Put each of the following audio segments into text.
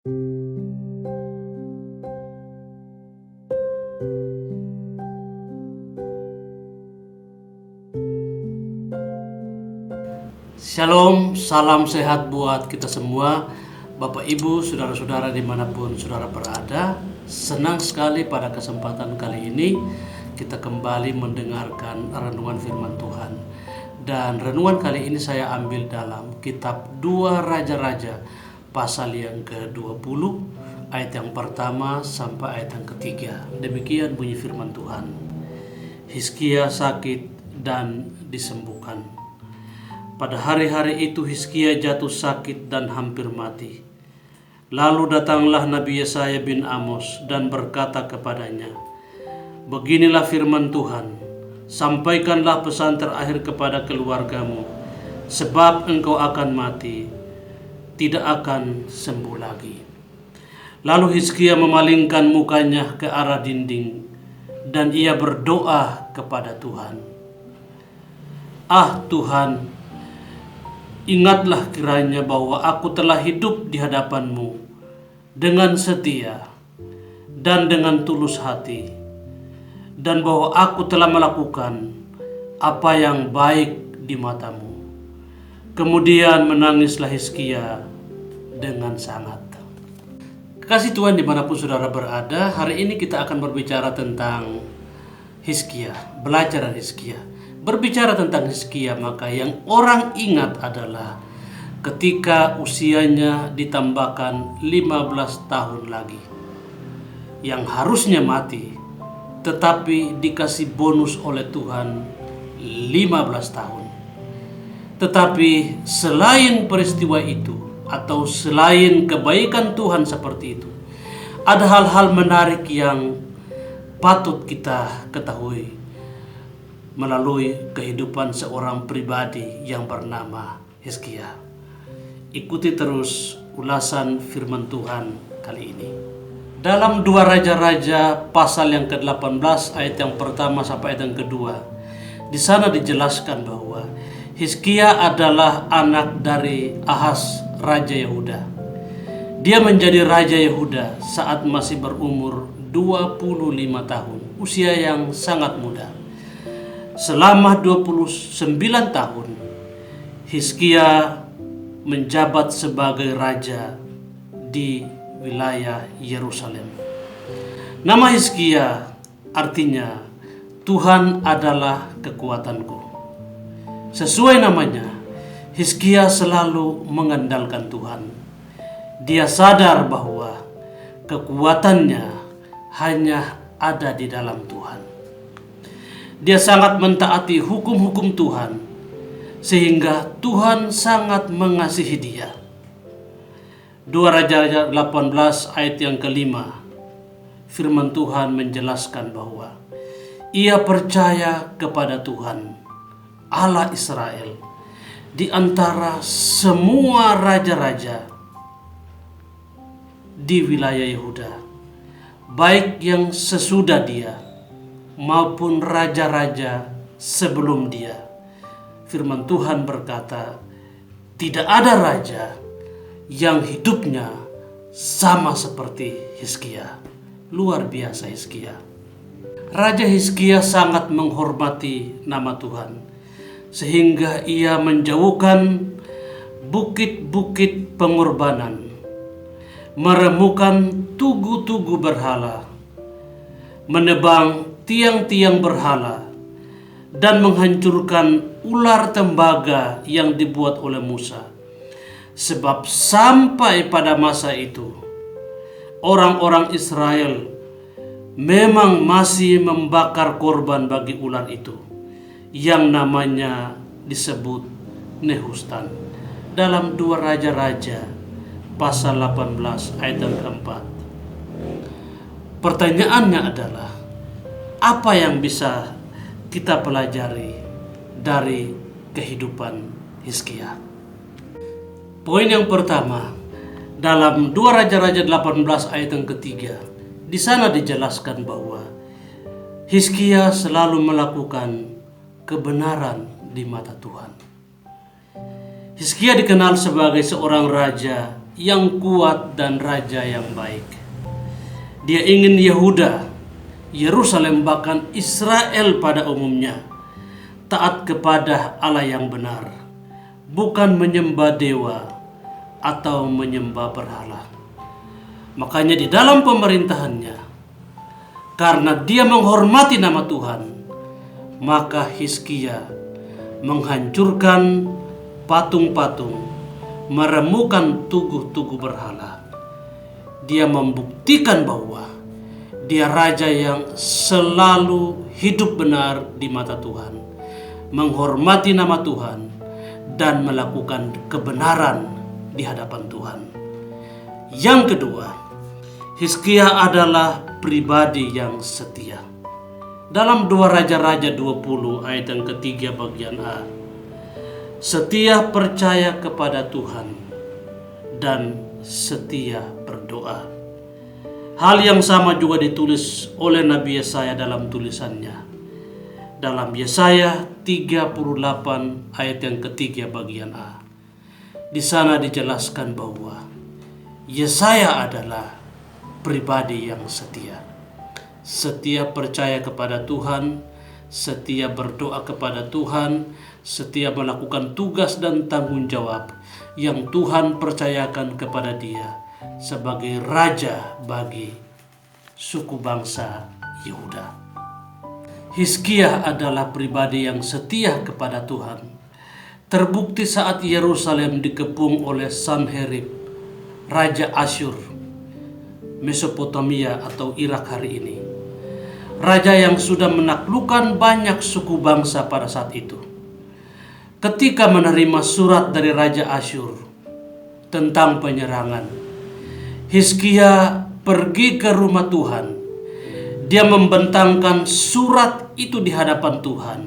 Shalom, salam sehat buat kita semua, Bapak Ibu, saudara-saudara dimanapun saudara berada. Senang sekali pada kesempatan kali ini kita kembali mendengarkan renungan firman Tuhan. Dan renungan kali ini saya ambil dalam kitab 2 Raja-Raja pasal yang ke-20 ayat yang pertama sampai ayat yang ketiga. Demikian bunyi firman Tuhan. Hizkia sakit dan disembuhkan. Pada hari-hari itu Hizkia jatuh sakit dan hampir mati. Lalu datanglah Nabi Yesaya bin Amos dan berkata kepadanya, "Beginilah firman Tuhan, sampaikanlah pesan terakhir kepada keluargamu, sebab engkau akan mati, tidak akan sembuh lagi." Lalu Hizkia memalingkan mukanya ke arah dinding dan ia berdoa kepada Tuhan. "Ah Tuhan, ingatlah kiranya bahwa aku telah hidup di hadapan-Mu dengan setia dan dengan tulus hati, dan bahwa aku telah melakukan apa yang baik di mata-Mu." Kemudian menangislah Hizkia dengan sangat. Kasih Tuhan dimanapun saudara berada, hari ini kita akan berbicara tentang Hizkia, belajar dari Hizkia. Berbicara tentang Hizkia, maka yang orang ingat adalah ketika usianya ditambahkan 15 tahun lagi, yang harusnya mati, tetapi dikasih bonus oleh Tuhan 15 tahun. Tetapi selain peristiwa itu, atau selain kebaikan Tuhan seperti itu, ada hal-hal menarik yang patut kita ketahui melalui kehidupan seorang pribadi yang bernama Hizkia. Ikuti terus ulasan firman Tuhan kali ini. Dalam 2 Raja-Raja pasal yang ke-18 ayat yang pertama sampai ayat yang kedua, di sana dijelaskan bahwa Hizkia adalah anak dari Ahaz, Raja Yehuda. Dia menjadi Raja Yehuda saat masih berumur 25 tahun, usia yang sangat muda. Selama 29 tahun, Hizkia menjabat sebagai raja di wilayah Yerusalem. Nama Hizkia artinya Tuhan adalah kekuatanku. Sesuai namanya, Hizkia selalu mengandalkan Tuhan. Dia sadar bahwa kekuatannya hanya ada di dalam Tuhan. Dia sangat mentaati hukum-hukum Tuhan, sehingga Tuhan sangat mengasihi dia. 2 Raja 18 ayat yang kelima, firman Tuhan menjelaskan bahwa ia percaya kepada Tuhan, Allah Israel, di antara semua raja-raja di wilayah Yehuda, baik yang sesudah dia maupun raja-raja sebelum dia. Firman Tuhan berkata, tidak ada raja yang hidupnya sama seperti Hizkia. Luar biasa Hizkia. Raja Hizkia sangat menghormati nama Tuhan, sehingga ia menjauhkan bukit-bukit pengorbanan, meremukan tugu-tugu berhala, menebang tiang-tiang berhala, dan menghancurkan ular tembaga yang dibuat oleh Musa. Sebab sampai pada masa itu, orang-orang Israel memang masih membakar korban bagi ular itu, yang namanya disebut Nehustan. Dalam 2 Raja-Raja pasal 18 ayat yang keempat. Pertanyaannya adalah, apa yang bisa kita pelajari dari kehidupan Hizkia? Poin yang pertama, dalam 2 Raja-Raja 18 ayat yang ketiga, di sana dijelaskan bahwa Hizkia selalu melakukan kebenaran di mata Tuhan. Hizkia dikenal sebagai seorang raja yang kuat dan raja yang baik. Dia ingin Yehuda, Yerusalem, bahkan Israel pada umumnya taat kepada Allah yang benar, bukan menyembah dewa atau menyembah berhala. Makanya di dalam pemerintahannya, karena dia menghormati nama Tuhan, maka Hizkia menghancurkan patung-patung, meremukkan tugu-tugu berhala. Dia membuktikan bahwa dia raja yang selalu hidup benar di mata Tuhan, menghormati nama Tuhan, dan melakukan kebenaran di hadapan Tuhan. Yang kedua, Hizkia adalah pribadi yang setia. Dalam 2 Raja-Raja 20 ayat yang ketiga bagian A, setia percaya kepada Tuhan dan setia berdoa. Hal yang sama juga ditulis oleh Nabi Yesaya dalam tulisannya. Dalam Yesaya 38 ayat yang ketiga bagian A. Di sana dijelaskan bahwa Yesaya adalah pribadi yang setia. Setia percaya kepada Tuhan, setia berdoa kepada Tuhan, setia melakukan tugas dan tanggung jawab yang Tuhan percayakan kepada dia sebagai raja bagi suku bangsa Yehuda. Hizkia adalah pribadi yang setia kepada Tuhan. Terbukti saat Yerusalem dikepung oleh Sanherib, Raja Asyur, Mesopotamia atau Irak hari ini. Raja yang sudah menaklukkan banyak suku bangsa pada saat itu. Ketika menerima surat dari Raja Asyur tentang penyerangan, Hizkia pergi ke rumah Tuhan. Dia membentangkan surat itu di hadapan Tuhan.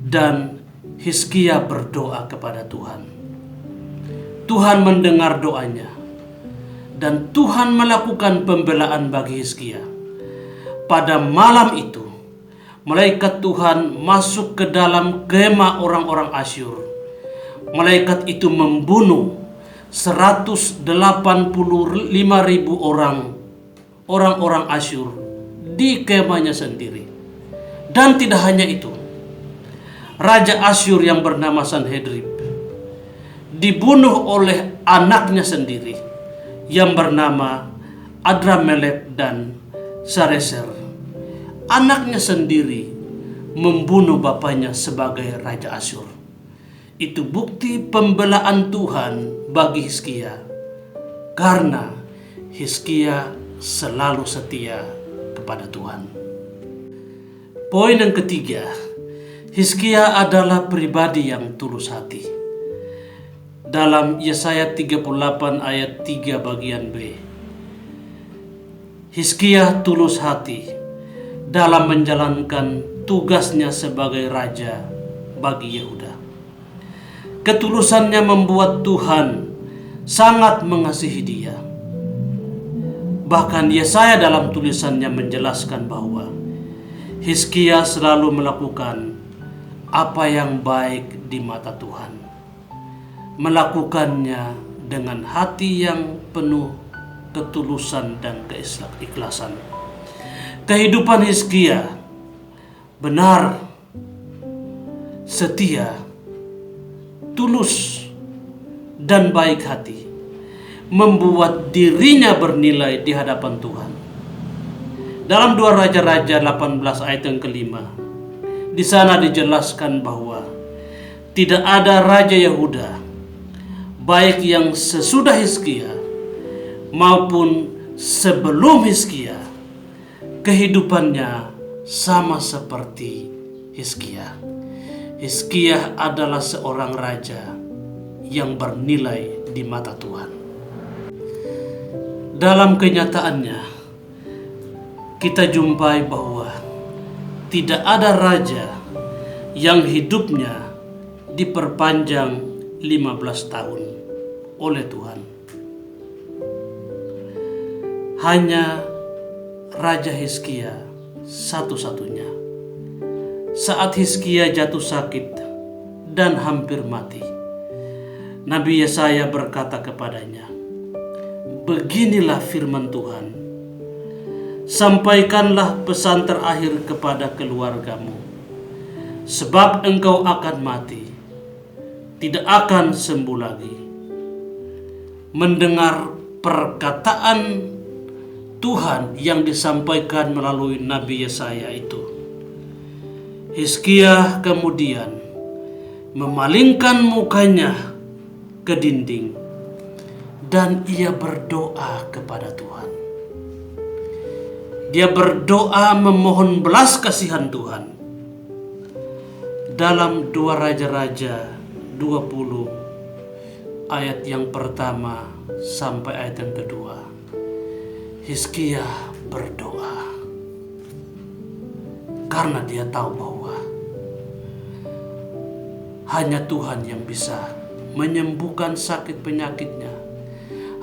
Dan Hizkia berdoa kepada Tuhan. Tuhan mendengar doanya. Dan Tuhan melakukan pembelaan bagi Hizkia. Pada malam itu, malaikat Tuhan masuk ke dalam kemah orang-orang Asyur. Malaikat itu membunuh 185.000 orang Asyur di kemahnya sendiri. Dan tidak hanya itu, Raja Asyur yang bernama Sanherib dibunuh oleh anaknya sendiri yang bernama Adramelek dan Sareser. Anaknya sendiri membunuh bapaknya sebagai Raja Asyur. Itu bukti pembelaan Tuhan bagi Hizkia, karena Hizkia selalu setia kepada Tuhan. Poin yang ketiga, Hizkia adalah pribadi yang tulus hati. Dalam Yesaya 38 ayat 3 bagian B, Hizkia tulus hati dalam menjalankan tugasnya sebagai raja bagi Yehuda. Ketulusannya membuat Tuhan sangat mengasihi dia. Bahkan Yesaya dalam tulisannya menjelaskan bahwa Hizkia selalu melakukan apa yang baik di mata Tuhan. Melakukannya dengan hati yang penuh ketulusan dan keikhlasan. Kehidupan Hizkia benar, setia, tulus, dan baik hati, membuat dirinya bernilai di hadapan Tuhan. Dalam 2 Raja-Raja 18 ayat yang kelima, di sana dijelaskan bahwa tidak ada raja Yehuda, baik yang sesudah Hizkia maupun sebelum Hizkia, kehidupannya sama seperti Hizkia. Hizkia adalah seorang raja yang bernilai di mata Tuhan. Dalam kenyataannya, kita jumpai bahwa tidak ada raja yang hidupnya diperpanjang 15 tahun oleh Tuhan. Hanya Raja Hizkia satu-satunya. Saat Hizkia jatuh sakit dan hampir mati, Nabi Yesaya berkata kepadanya, beginilah firman Tuhan. Sampaikanlah pesan terakhir kepada keluargamu, sebab engkau akan mati, tidak akan sembuh lagi. Mendengar perkataan Tuhan yang disampaikan melalui Nabi Yesaya itu, Hizkia kemudian memalingkan mukanya ke dinding dan ia berdoa kepada Tuhan. Dia berdoa memohon belas kasihan Tuhan. Dalam 2 Raja-Raja 20 ayat yang pertama sampai ayat yang kedua, Hizkia berdoa karena dia tahu bahwa hanya Tuhan yang bisa menyembuhkan sakit penyakitnya.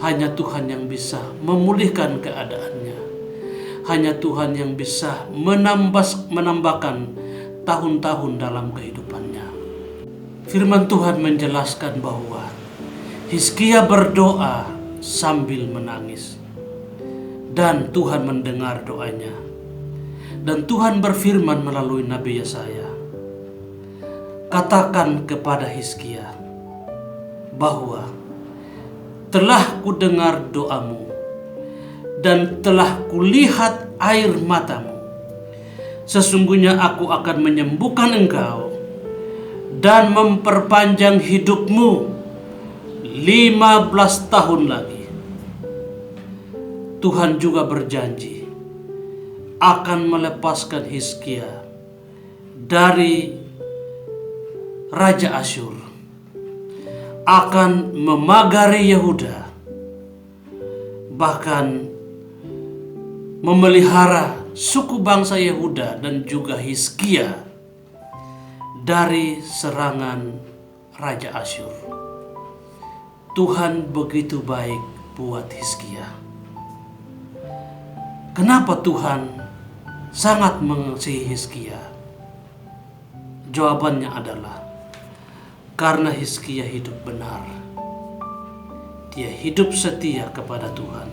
Hanya Tuhan yang bisa memulihkan keadaannya. Hanya Tuhan yang bisa menambahkan tahun-tahun dalam kehidupannya. Firman Tuhan menjelaskan bahwa Hizkia berdoa sambil menangis. Dan Tuhan mendengar doanya. Dan Tuhan berfirman melalui Nabi Yesaya, katakan kepada Hizkia bahwa telah kudengar doamu dan telah kulihat air matamu. Sesungguhnya aku akan menyembuhkan engkau dan memperpanjang hidupmu 15 tahun lagi. Tuhan juga berjanji akan melepaskan Hizkia dari Raja Asyur, akan memagari Yehuda, bahkan memelihara suku bangsa Yehuda dan juga Hizkia dari serangan Raja Asyur. Tuhan begitu baik buat Hizkia. Kenapa Tuhan sangat mengasihi Hizkia? Jawabannya adalah karena Hizkia hidup benar. Dia hidup setia kepada Tuhan.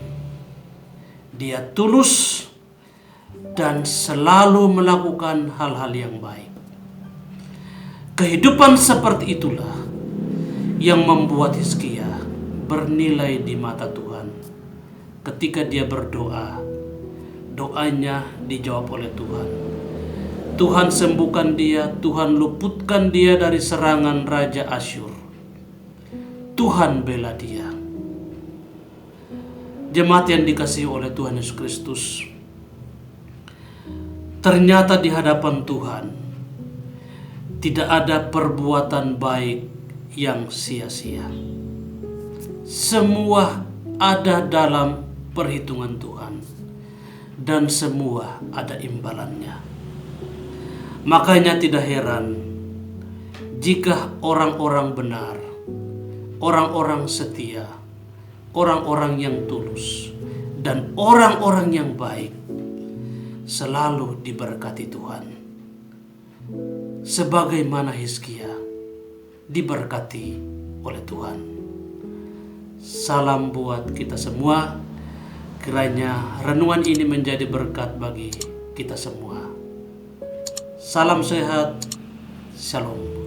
Dia tulus dan selalu melakukan hal-hal yang baik. Kehidupan seperti itulah yang membuat Hizkia bernilai di mata Tuhan. Ketika dia berdoa, doanya dijawab oleh Tuhan. Tuhan sembuhkan dia, Tuhan luputkan dia dari serangan Raja Asyur. Tuhan bela dia. Jemaat yang dikasihi oleh Tuhan Yesus Kristus, ternyata di hadapan Tuhan tidak ada perbuatan baik yang sia-sia. Semua ada dalam perhitungan Tuhan dan semua ada imbalannya. Makanya tidak heran jika orang-orang benar, orang-orang setia, orang-orang yang tulus, dan orang-orang yang baik selalu diberkati Tuhan. Sebagaimana Hizkia diberkati oleh Tuhan. Salam buat kita semua. Kiranya renungan ini menjadi berkat bagi kita semua. Salam sehat, shalom.